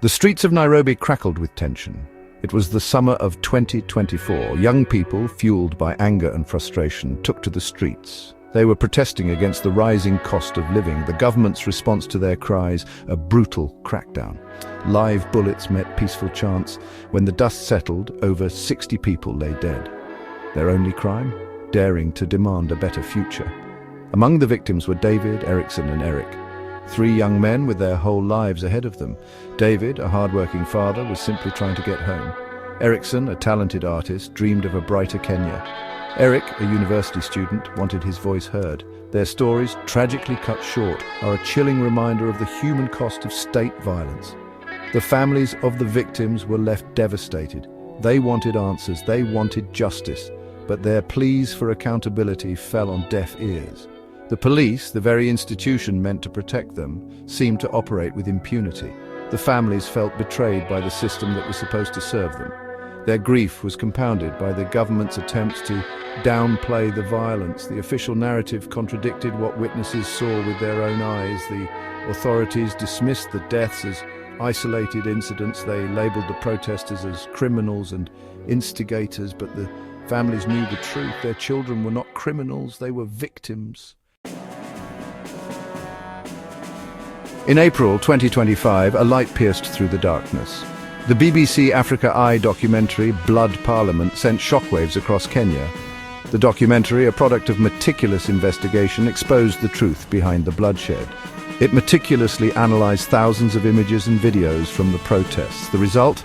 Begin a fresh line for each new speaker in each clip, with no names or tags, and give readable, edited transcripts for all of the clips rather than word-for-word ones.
The streets of Nairobi crackled with tension. It was the summer of 2024. Young people, fueled by anger and frustration, took to the streets. They were protesting against the rising cost of living, the government's response to their cries, a brutal crackdown. Live bullets met peaceful chants. When the dust settled, over 60 people lay dead. Their only crime? Daring to demand a better future. Among the victims were David, Erickson and Eric. 3 young men with their whole lives ahead of them. David, a hard-working father, was simply trying to get home. Erickson, a talented artist, dreamed of a brighter Kenya. Eric, a university student, wanted his voice heard. Their stories, tragically cut short, are a chilling reminder of the human cost of state violence. The families of the victims were left devastated. They wanted answers, they wanted justice, but their pleas for accountability fell on deaf ears. The police, the very institution meant to protect them, seemed to operate with impunity. The families felt betrayed by the system that was supposed to serve them. Their grief was compounded by the government's attempts to downplay the violence. The official narrative contradicted what witnesses saw with their own eyes. The authorities dismissed the deaths as isolated incidents. They labeled the protesters as criminals and instigators, but the families knew the truth. Their children were not criminals, they were victims. In April 2025, a light pierced through the darkness. The BBC Africa Eye documentary, Blood Parliament, sent shockwaves across Kenya. The documentary, a product of meticulous investigation, exposed the truth behind the bloodshed. It meticulously analysed thousands of images and videos from the protests. The result?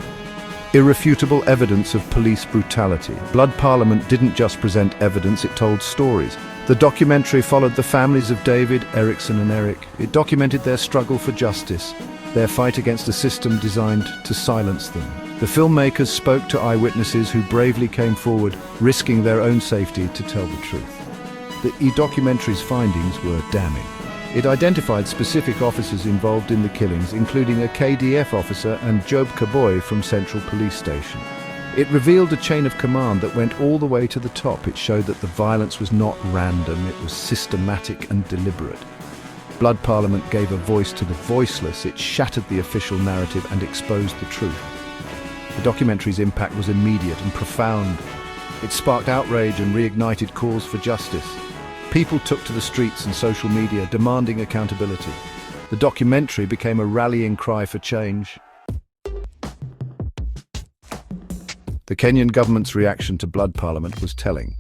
Irrefutable evidence of police brutality. Blood Parliament didn't just present evidence, it told stories. The documentary followed the families of David, Erickson and Eric. It documented their struggle for justice, their fight against a system designed to silence them. The filmmakers spoke to eyewitnesses who bravely came forward, risking their own safety to tell the truth. The documentary's findings were damning. It identified specific officers involved in the killings, including a KDF officer and Job Kaboy from Central Police Station. It revealed a chain of command that went all the way to the top. It showed that the violence was not random, it was systematic and deliberate. Blood Parliament gave a voice to the voiceless. It shattered the official narrative and exposed the truth. The documentary's impact was immediate and profound. It sparked outrage and reignited calls for justice. People took to the streets and social media, demanding accountability. The documentary became a rallying cry for change. The Kenyan government's reaction to Blood Parliament was telling.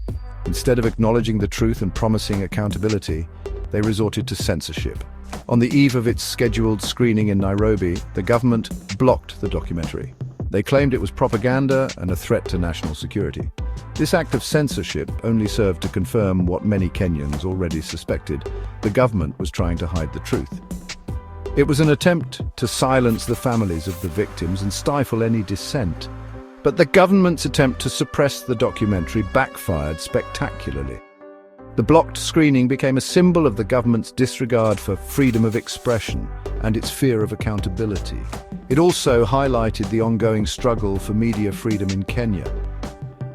Instead of acknowledging the truth and promising accountability, they resorted to censorship. On the eve of its scheduled screening in Nairobi, the government blocked the documentary. They claimed it was propaganda and a threat to national security. This act of censorship only served to confirm what many Kenyans already suspected: the government was trying to hide the truth. It was an attempt to silence the families of the victims and stifle any dissent. But the government's attempt to suppress the documentary backfired spectacularly. The blocked screening became a symbol of the government's disregard for freedom of expression and its fear of accountability. It also highlighted the ongoing struggle for media freedom in Kenya.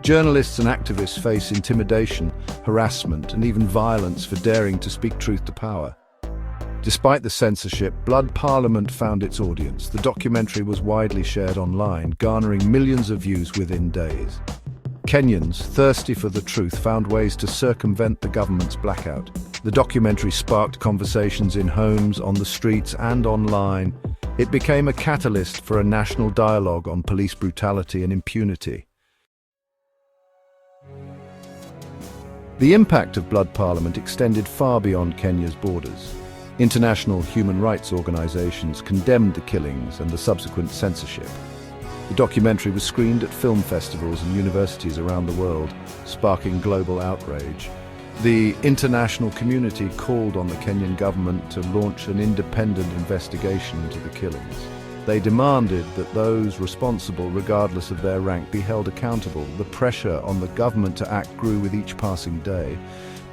Journalists and activists face intimidation, harassment, and even violence for daring to speak truth to power. Despite the censorship, Blood Parliament found its audience. The documentary was widely shared online, garnering millions of views within days. Kenyans, thirsty for the truth, found ways to circumvent the government's blackout. The documentary sparked conversations in homes, on the streets, and online. It became a catalyst for a national dialogue on police brutality and impunity. The impact of Blood Parliament extended far beyond Kenya's borders. International human rights organizations condemned the killings and the subsequent censorship. The documentary was screened at film festivals and universities around the world, sparking global outrage. The international community called on the Kenyan government to launch an independent investigation into the killings. They demanded that those responsible, regardless of their rank, be held accountable. The pressure on the government to act grew with each passing day.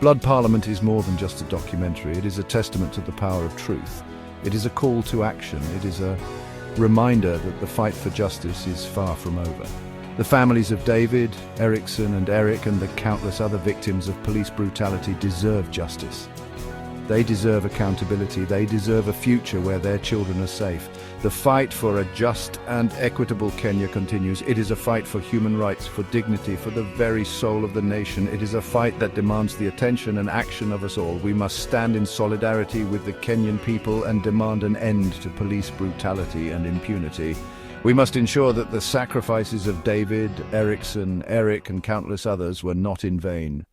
Blood Parliament is more than just a documentary. It is a testament to the power of truth. It is a call to action. It is a reminder that the fight for justice is far from over. The families of David, Erickson and Eric and the countless other victims of police brutality deserve justice. They deserve accountability. They deserve a future where their children are safe. The fight for a just and equitable Kenya continues. It is a fight for human rights, for dignity, for the very soul of the nation. It is a fight that demands the attention and action of us all. We must stand in solidarity with the Kenyan people and demand an end to police brutality and impunity. We must ensure that the sacrifices of David, Eric, and countless others were not in vain.